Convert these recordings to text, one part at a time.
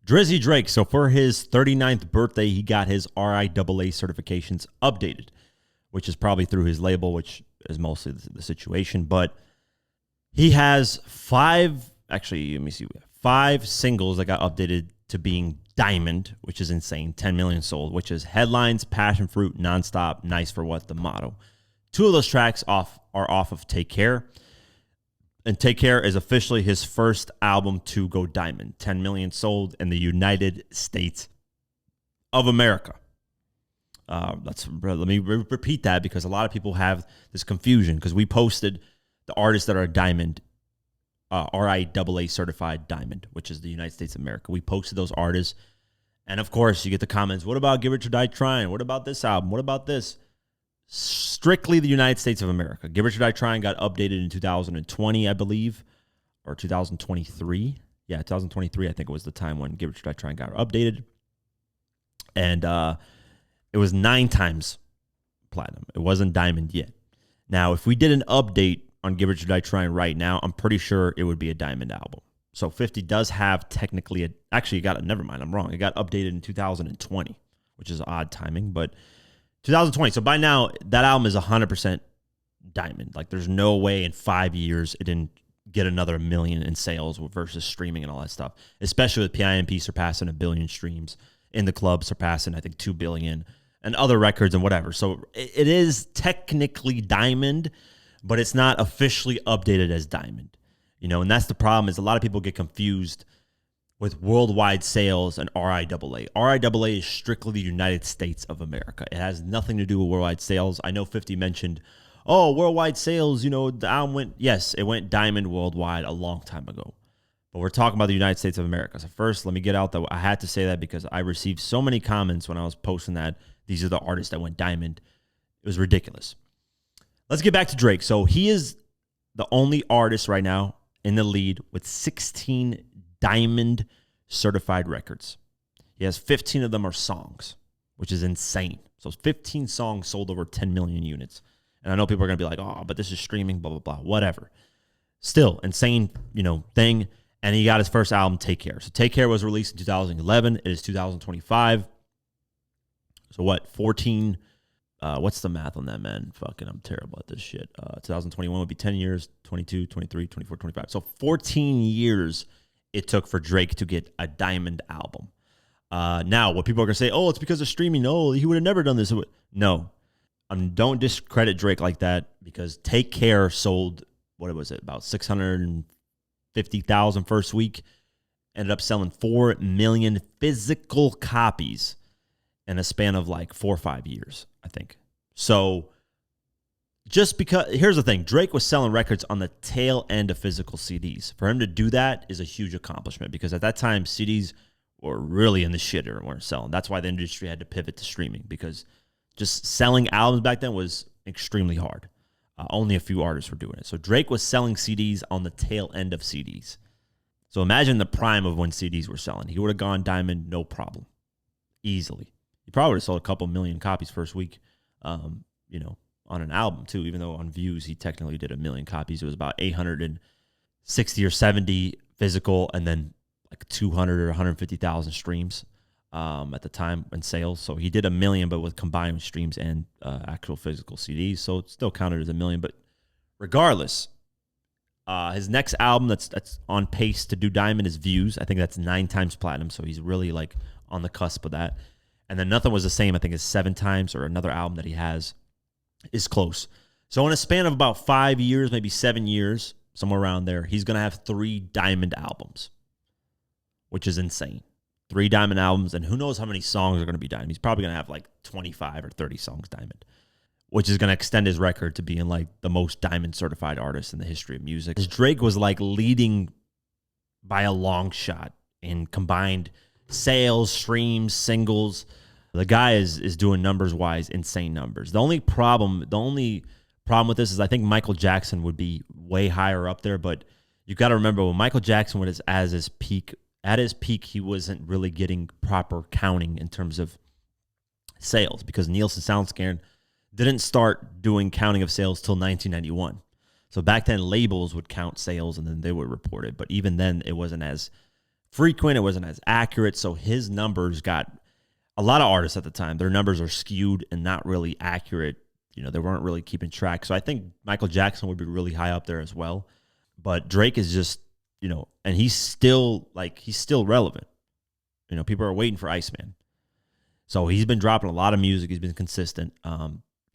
Drizzy Drake. So for his 39th birthday, he got his RIAA certifications updated, which is probably through his label, which is mostly the situation. But he has five singles that got updated to being diamond, which is insane. 10 million sold, which is Headlines, Passion Fruit, Nonstop, Nice for What, the motto. Two of those tracks are off of Take Care. And Take Care is officially his first album to go diamond. 10 million sold in the United States of America. Let me repeat that because a lot of people have this confusion because we posted the artists that are diamond, RIAA certified diamond, which is the United States of America. We posted those artists. And of course, you get the comments. What about Give It or Die Trying? What about this album? What about this? Strictly the United States of America. Give It or Die Trying got updated in 2020, I believe, or 2023. Yeah, 2023, I think it was the time when Give It or Die Trying got updated. And it was 9 times platinum. It wasn't diamond yet. Now, if we did an update on Give It or Die Trying right now, I'm pretty sure it would be a diamond album. So 50 does have technically never mind, I'm wrong. It got updated in 2020, which is odd timing, but 2020. So by now, that album is 100% diamond. Like, there's no way in 5 years it didn't get another million in sales versus streaming and all that stuff, especially with PIMP surpassing 1 billion streams, In the Club surpassing, I think, 2 billion, and other records and whatever. So it is technically diamond, but it's not officially updated as diamond. And that's the problem, is a lot of people get confused with worldwide sales and RIAA. RIAA is strictly the United States of America. It has nothing to do with worldwide sales. I know 50 mentioned, worldwide sales, the album it went diamond worldwide a long time ago. But we're talking about the United States of America. So first, let me get out that I had to say that because I received so many comments when I was posting that these are the artists that went diamond. It was ridiculous. Let's get back to Drake. So he is the only artist right now in the lead with 16 diamond certified records. He has 15 of them are songs, which is insane. So 15 songs sold over 10 million units. And I know people are going to be like, but this is streaming, blah, blah, blah, whatever. Still, insane, thing. And he got his first album, Take Care. So Take Care was released in 2011. It is 2025. So 14... what's the math on that, man? I'm terrible at this shit. 2021 would be 10 years, 22, 23, 24, 25. So 14 years it took for Drake to get a diamond album. Now, what people are going to say, it's because of streaming. No, he would have never done this. No. Don't discredit Drake like that because Take Care sold, what was it, about 650,000 first week. Ended up selling 4 million physical copies in a span of like 4 or 5 years, I think. So just because, here's the thing, Drake was selling records on the tail end of physical CDs. For him to do that is a huge accomplishment because at that time, CDs were really in the shitter and weren't selling. That's why the industry had to pivot to streaming because just selling albums back then was extremely hard. Only a few artists were doing it. So Drake was selling CDs on the tail end of CDs. So imagine the prime of when CDs were selling. He would have gone diamond, no problem, easily. He probably would have sold a couple million copies first week, on an album too, even though on views he technically did 1 million copies. It was about 860 or 70 physical and then like 200 or 150,000 streams at the time in sales. So he did 1 million, but with combined streams and actual physical CDs. So it's still counted as 1 million. But regardless, his next album that's on pace to do diamond is Views. I think that's 9 times platinum. So he's really like on the cusp of that. And then Nothing Was the Same, I think, is 7 times, or another album that he has is close. So in a span of about 5 years, maybe 7 years, somewhere around there, he's going to have 3 diamond albums, which is insane. 3 diamond albums, and who knows how many songs are going to be diamond. He's probably going to have like 25 or 30 songs diamond, which is going to extend his record to being like the most diamond certified artist in the history of music. Drake was like leading by a long shot in combined sales, streams, singles. The guy is doing numbers-wise insane numbers. The only problem with this is I think Michael Jackson would be way higher up there, but you got to remember when Michael Jackson was at his peak, he wasn't really getting proper counting in terms of sales because Nielsen SoundScan didn't start doing counting of sales till 1991. So back then, labels would count sales and then they would report it. But even then, it wasn't as frequent. It wasn't as accurate. So his numbers got a lot of artists at the time. Their numbers are skewed and not really accurate. They weren't really keeping track. So I think Michael Jackson would be really high up there as well. But Drake is just, and he's still relevant. People are waiting for Iceman. So he's been dropping a lot of music. He's been consistent.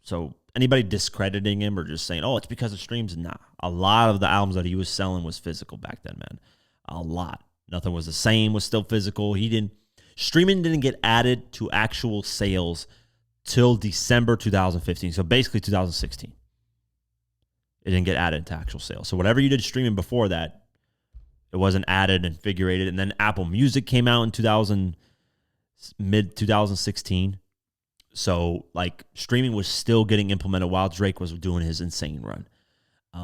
So anybody discrediting him or just saying, oh, it's because of streams, nah. A lot of the albums that he was selling was physical back then, man. A lot. Nothing was the same, was still physical. Streaming didn't get added to actual sales till December 2015. So basically 2016. It didn't get added to actual sales. So whatever you did streaming before that, it wasn't added and figurated. And then Apple Music came out in mid 2016. So streaming was still getting implemented while Drake was doing his insane run.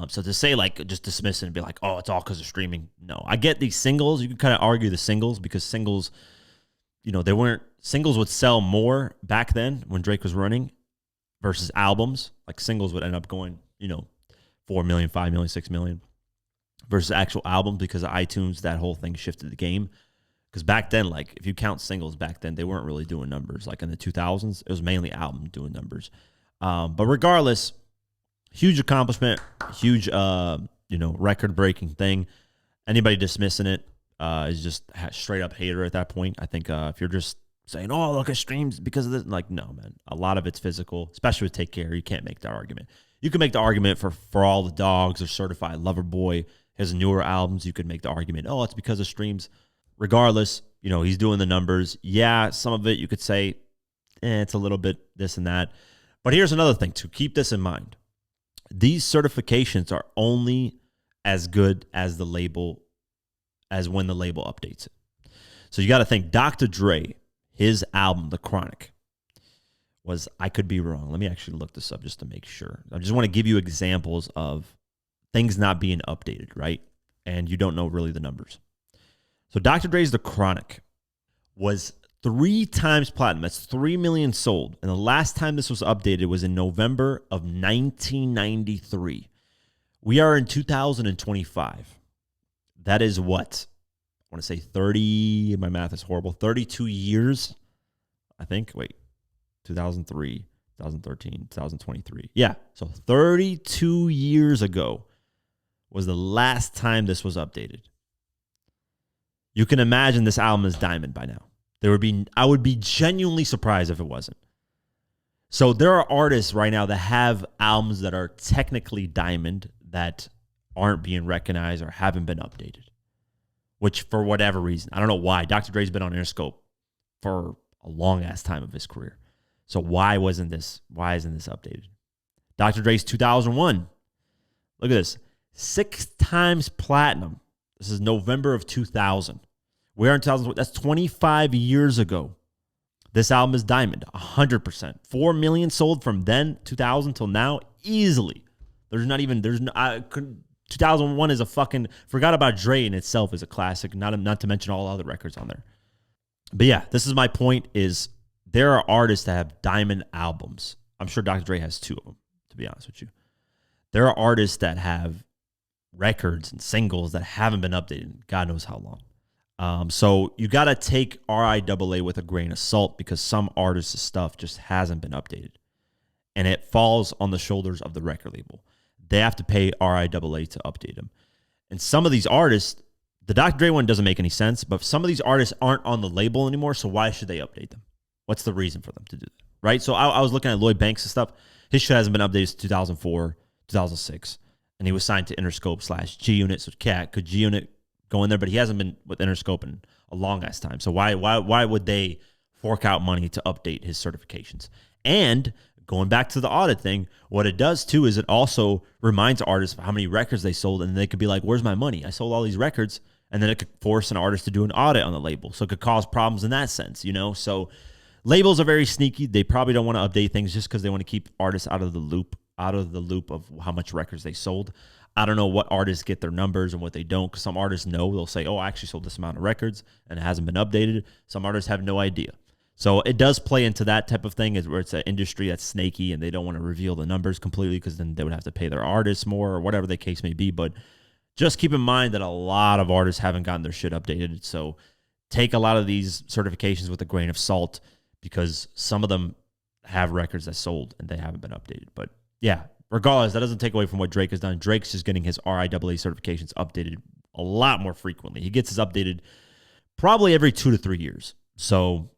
So to say just dismiss it and be like, oh, it's all because of streaming. No, I get these singles. You can kind of argue the singles because singles, singles would sell more back then when Drake was running versus albums. Singles would end up going, 4 million, 5 million, 6 million versus actual albums because of iTunes. That whole thing shifted the game. Because back then, if you count singles back then, they weren't really doing numbers. In the 2000s, it was mainly album doing numbers. But regardless, huge accomplishment, huge, record-breaking thing. Anybody dismissing it is just straight up hater at that point. I think if you're just saying, oh, look at streams because of this, no, man. A lot of it's physical, especially with Take Care. You can't make that argument. You can make the argument for All the Dogs or Certified Lover Boy, his newer albums. You could make the argument, oh, it's because of streams. Regardless, he's doing the numbers. Yeah, some of it you could say, it's a little bit this and that. But here's another thing, too. Keep this in mind. These certifications are only as good as when the label updates it. So you got to think Dr. Dre, his album, The Chronic, I could be wrong. Let me actually look this up just to make sure. I just want to give you examples of things not being updated, right? And you don't know really the numbers. So Dr. Dre's The Chronic was 3 times platinum. That's 3 million sold. And the last time this was updated was in November of 1993. We are in 2025. That is what? I want to say 30, my math is horrible, 32 years, I think. Wait, 2003, 2013, 2023. Yeah, so 32 years ago was the last time this was updated. You can imagine this album is diamond by now. I would be genuinely surprised if it wasn't. So there are artists right now that have albums that are technically diamond that aren't being recognized or haven't been updated, which for whatever reason, I don't know why. Dr. Dre's been on Interscope for a long ass time of his career. So why isn't this updated? Dr. Dre's 2001. Look at this. 6 times platinum. This is November of 2000. We are in 2000. That's 25 years ago. This album is diamond, 100%. 4 million sold from then, 2000 till now, easily. 2001 is a fucking, forgot about Dre in itself is a classic, not to mention all other records on there. But yeah, this is my point is there are artists that have diamond albums. I'm sure Dr. Dre has 2 of them, to be honest with you. There are artists that have records and singles that haven't been updated in God knows how long. So you got to take RIAA with a grain of salt because some artists' stuff just hasn't been updated. And it falls on the shoulders of the record label. They have to pay RIAA to update them. And some of these artists, the Dr. Dre one doesn't make any sense, but some of these artists aren't on the label anymore, so why should they update them? What's the reason for them to do that, right? So I was looking at Lloyd Banks and stuff. His shit hasn't been updated since 2004, 2006, and he was signed to Interscope / G-Unit, so could G-Unit go in there, but he hasn't been with Interscope in a long-ass time. So why would they fork out money to update his certifications? And going back to the audit thing, what it does too is it also reminds artists of how many records they sold, and they could be like, where's my money? I sold all these records, and then it could force an artist to do an audit on the label. So it could cause problems in that sense, So labels are very sneaky. They probably don't want to update things just because they want to keep artists out of the loop of how much records they sold. I don't know what artists get their numbers and what they don't, because some artists know. They'll say, oh, I actually sold this amount of records, and it hasn't been updated. Some artists have no idea. So it does play into that type of thing, is where it's an industry that's snaky, and they don't want to reveal the numbers completely because then they would have to pay their artists more or whatever the case may be. But Just keep in mind that a lot of artists haven't gotten their shit updated. So take a lot of these certifications with a grain of salt because some of them have records that sold and they haven't been updated. But yeah, regardless, that doesn't take away from what Drake has done. Drake's just getting his RIAA certifications updated a lot more frequently. He gets his updated probably every 2 to 3 years. So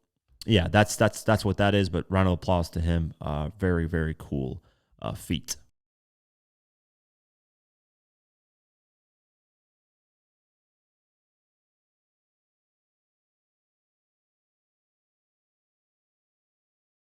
yeah, that's what that is. But round of applause to him. Very, very cool feat.